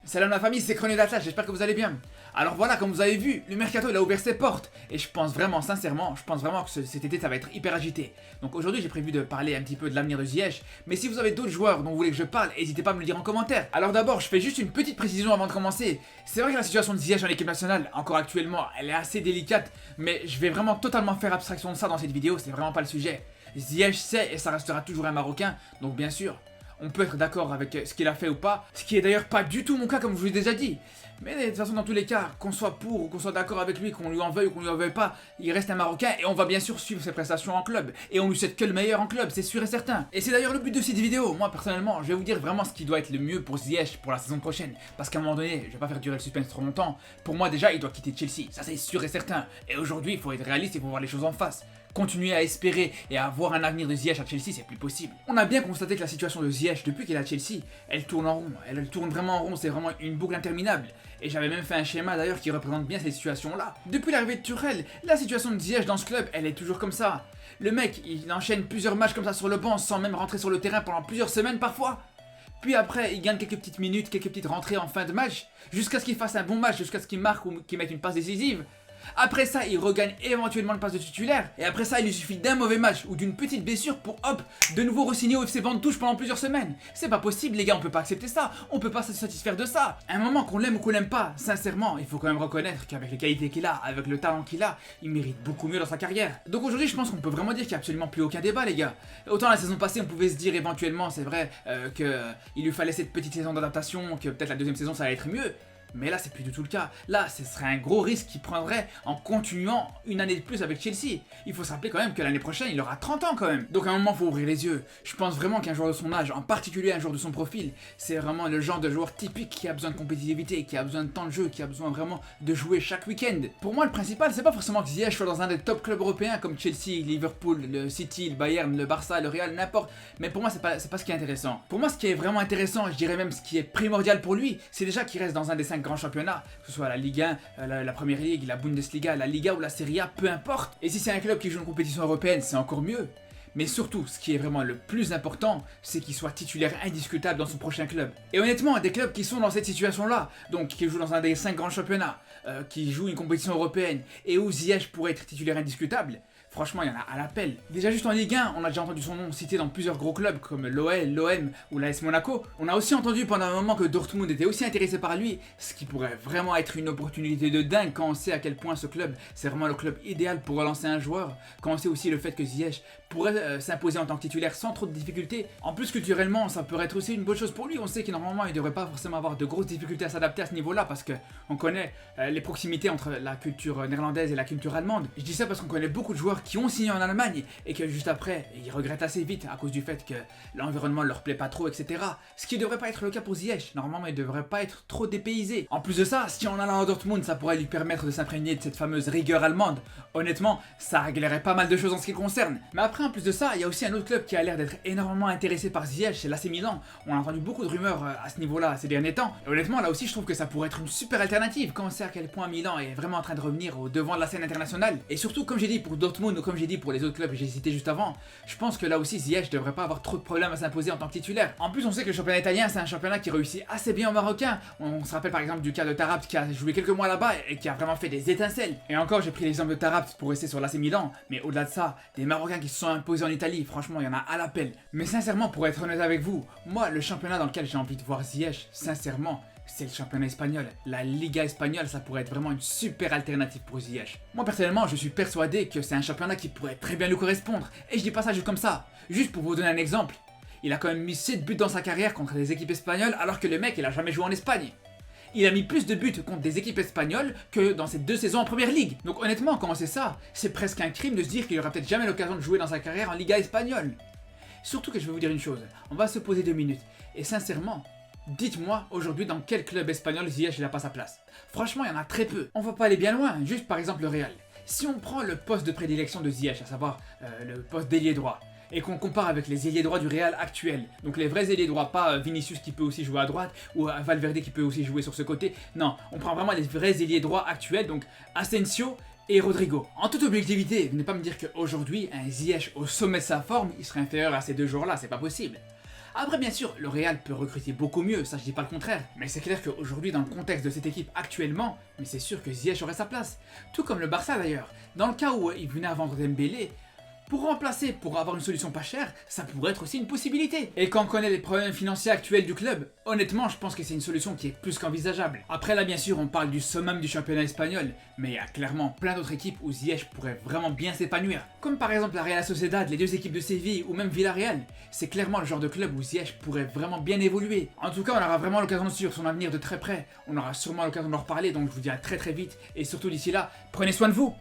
Salam la famille, c'est Chrono d'Atlas, j'espère que vous allez bien. Alors voilà, comme vous avez vu, le mercato il a ouvert ses portes. Et je pense vraiment, sincèrement, que cet été ça va être hyper agité. Donc aujourd'hui j'ai prévu de parler un petit peu de l'avenir de Ziyech. Mais si vous avez d'autres joueurs dont vous voulez que je parle, n'hésitez pas à me le dire en commentaire. Alors d'abord, je fais juste une petite précision avant de commencer. C'est vrai que la situation de Ziyech en équipe nationale, encore actuellement, elle est assez délicate. Mais je vais vraiment totalement faire abstraction de ça dans cette vidéo, c'est vraiment pas le sujet. Ziyech c'est et ça restera toujours un Marocain, donc bien sûr, on peut être d'accord avec ce qu'il a fait ou pas, ce qui est d'ailleurs pas du tout mon cas comme je vous l'ai déjà dit. Mais de toute façon dans tous les cas, qu'on soit pour ou qu'on soit d'accord avec lui, qu'on lui en veuille ou qu'on lui en veuille pas, il reste un Marocain et on va bien sûr suivre ses prestations en club. Et on lui souhaite que le meilleur en club, c'est sûr et certain. Et c'est d'ailleurs le but de cette vidéo. Moi personnellement, je vais vous dire vraiment ce qui doit être le mieux pour Ziyech pour la saison prochaine. Parce qu'à un moment donné, je vais pas faire durer le suspense trop longtemps. Pour moi déjà, il doit quitter Chelsea, ça c'est sûr et certain. Et aujourd'hui, il faut être réaliste et il faut voir les choses en face. Continuer à espérer et à avoir un avenir de Ziyech à Chelsea, c'est plus possible. On a bien constaté que la situation de Ziyech depuis qu'il est à Chelsea, elle tourne en rond. Elle tourne vraiment en rond, c'est vraiment une boucle interminable. Et j'avais même fait un schéma d'ailleurs qui représente bien cette situation-là. Depuis l'arrivée de Tuchel, la situation de Ziyech dans ce club, elle est toujours comme ça. Le mec, il enchaîne plusieurs matchs comme ça sur le banc sans même rentrer sur le terrain pendant plusieurs semaines parfois. Puis après, il gagne quelques petites minutes, quelques petites rentrées en fin de match, jusqu'à ce qu'il fasse un bon match, jusqu'à ce qu'il marque ou qu'il mette une passe décisive. Après ça, il regagne éventuellement le passe de titulaire. Et après ça, il lui suffit d'un mauvais match ou d'une petite blessure pour hop, de nouveau re-signer au FC Bande Touche pendant plusieurs semaines. C'est pas possible les gars, on peut pas accepter ça. On peut pas se satisfaire de ça. À un moment, qu'on l'aime ou qu'on l'aime pas, sincèrement, il faut quand même reconnaître qu'avec les qualités qu'il a, avec le talent qu'il a, il mérite beaucoup mieux dans sa carrière. Donc aujourd'hui, je pense qu'on peut vraiment dire qu'il n'y a absolument plus aucun débat les gars. Autant la saison passée, on pouvait se dire éventuellement, c'est vrai, qu'il lui fallait cette petite saison d'adaptation, que peut-être la deuxième saison ça allait être mieux. Mais là, c'est plus du tout le cas. Là, ce serait un gros risque qu'il prendrait en continuant une année de plus avec Chelsea. Il faut se rappeler quand même que l'année prochaine, il aura 30 ans quand même. Donc à un moment, il faut ouvrir les yeux. Je pense vraiment qu'un joueur de son âge, en particulier un joueur de son profil, c'est vraiment le genre de joueur typique qui a besoin de compétitivité, qui a besoin de temps de jeu, qui a besoin vraiment de jouer chaque week-end. Pour moi, le principal, c'est pas forcément que Ziyech soit dans un des top clubs européens comme Chelsea, Liverpool, le City, le Bayern, le Barça, le Real, n'importe. Mais pour moi, c'est pas ce qui est intéressant. Pour moi, ce qui est vraiment intéressant, je dirais même ce qui est primordial pour lui, c'est déjà qu'il reste dans un des 5 grands championnats. Que ce soit la Ligue 1, la Première Ligue, la Bundesliga, la Liga ou la Serie A, peu importe. Et si c'est un club qui joue une compétition européenne, c'est encore mieux. Mais surtout, ce qui est vraiment le plus important, c'est qu'il soit titulaire indiscutable dans son prochain club. Et honnêtement, des clubs qui sont dans cette situation-là, donc qui jouent dans un des 5 grands championnats, qui jouent une compétition européenne, et où Ziyech pourrait être titulaire indiscutable, franchement, il y en a à l'appel. Déjà juste en Ligue 1, on a déjà entendu son nom cité dans plusieurs gros clubs comme l'OL, l'OM ou l'AS Monaco. On a aussi entendu pendant un moment que Dortmund était aussi intéressé par lui, ce qui pourrait vraiment être une opportunité de dingue quand on sait à quel point ce club, c'est vraiment le club idéal pour relancer un joueur, quand on sait aussi le fait que Ziyech pourrait s'imposer en tant que titulaire sans trop de difficultés. En plus, culturellement, ça pourrait être aussi une bonne chose pour lui. On sait qu'il normalement, il devrait pas forcément avoir de grosses difficultés à s'adapter à ce niveau-là parce que on connaît les proximités entre la culture néerlandaise et la culture allemande. Je dis ça parce qu'on connaît beaucoup de joueurs qui ont signé en Allemagne et que juste après, ils regrettent assez vite à cause du fait que l'environnement leur plaît pas trop, etc. Ce qui devrait pas être le cas pour Ziyech. Normalement, il devrait pas être trop dépaysé. En plus de ça, si en allant à Dortmund, ça pourrait lui permettre de s'imprégner de cette fameuse rigueur allemande, honnêtement, ça réglerait pas mal de choses en ce qui le concerne. Mais après, en plus de ça, il y a aussi un autre club qui a l'air d'être énormément intéressé par Ziyech, c'est l'AC Milan. On a entendu beaucoup de rumeurs à ce niveau-là ces derniers temps. Et honnêtement, là aussi, je trouve que ça pourrait être une super alternative quand on sait à quel point Milan est vraiment en train de revenir au devant de la scène internationale. Et surtout, comme j'ai dit pour Dortmund ou comme j'ai dit pour les autres clubs que j'ai cités juste avant, je pense que là aussi Ziyech devrait pas avoir trop de problèmes à s'imposer en tant que titulaire. En plus, on sait que le championnat italien, c'est un championnat qui réussit assez bien aux Marocains. On se rappelle par exemple du cas de Tarabt qui a joué quelques mois là-bas et qui a vraiment fait des étincelles. Et encore, j'ai pris l'exemple de Tarabt pour rester sur l'AC Milan, mais au-delà de ça, des Marocains qui se sont imposés en Italie, franchement, il y en a à l'appel. Mais sincèrement, pour être honnête avec vous, moi, le championnat dans lequel j'ai envie de voir Ziyech, sincèrement, c'est le championnat espagnol. La Liga espagnole, ça pourrait être vraiment une super alternative pour Ziyech. Moi personnellement, je suis persuadé que c'est un championnat qui pourrait très bien lui correspondre. Et je dis pas ça juste comme ça. Juste pour vous donner un exemple. Il a quand même mis 7 buts dans sa carrière contre des équipes espagnoles alors que le mec, il a jamais joué en Espagne. Il a mis plus de buts contre des équipes espagnoles que dans ses 2 saisons en première ligue. Donc honnêtement, comment c'est ça? C'est presque un crime de se dire qu'il aura peut-être jamais l'occasion de jouer dans sa carrière en Liga espagnole. Surtout que je vais vous dire une chose. On va se poser 2 minutes. Et sincèrement, dites-moi aujourd'hui dans quel club espagnol Ziyech n'a pas sa place. Franchement, il y en a très peu. On va pas aller bien loin, juste par exemple le Real. Si on prend le poste de prédilection de Ziyech, à savoir le poste d'ailier droit, et qu'on compare avec les ailiers droits du Real actuel, donc les vrais ailiers droits, pas Vinicius qui peut aussi jouer à droite, ou Valverde qui peut aussi jouer sur ce côté, non, on prend vraiment les vrais ailiers droits actuels, donc Asensio et Rodrigo. En toute objectivité, venez pas me dire qu'aujourd'hui, un Ziyech au sommet de sa forme, il serait inférieur à ces 2 joueurs-là, c'est pas possible. Après bien sûr, le Real peut recruter beaucoup mieux, ça je dis pas le contraire, mais c'est clair qu'aujourd'hui dans le contexte de cette équipe actuellement, mais c'est sûr que Ziyech aurait sa place. Tout comme le Barça d'ailleurs. Dans le cas où il venait à vendre Dembélé, pour remplacer, pour avoir une solution pas chère, ça pourrait être aussi une possibilité. Et quand on connaît les problèmes financiers actuels du club, honnêtement, je pense que c'est une solution qui est plus qu'envisageable. Après là, bien sûr, on parle du summum du championnat espagnol, mais il y a clairement plein d'autres équipes où Ziyech pourrait vraiment bien s'épanouir. Comme par exemple la Real Sociedad, les deux équipes de Séville ou même Villarreal. C'est clairement le genre de club où Ziyech pourrait vraiment bien évoluer. En tout cas, on aura vraiment l'occasion de suivre son avenir de très près. On aura sûrement l'occasion de en reparler, donc je vous dis à très vite. Et surtout d'ici là, prenez soin de vous.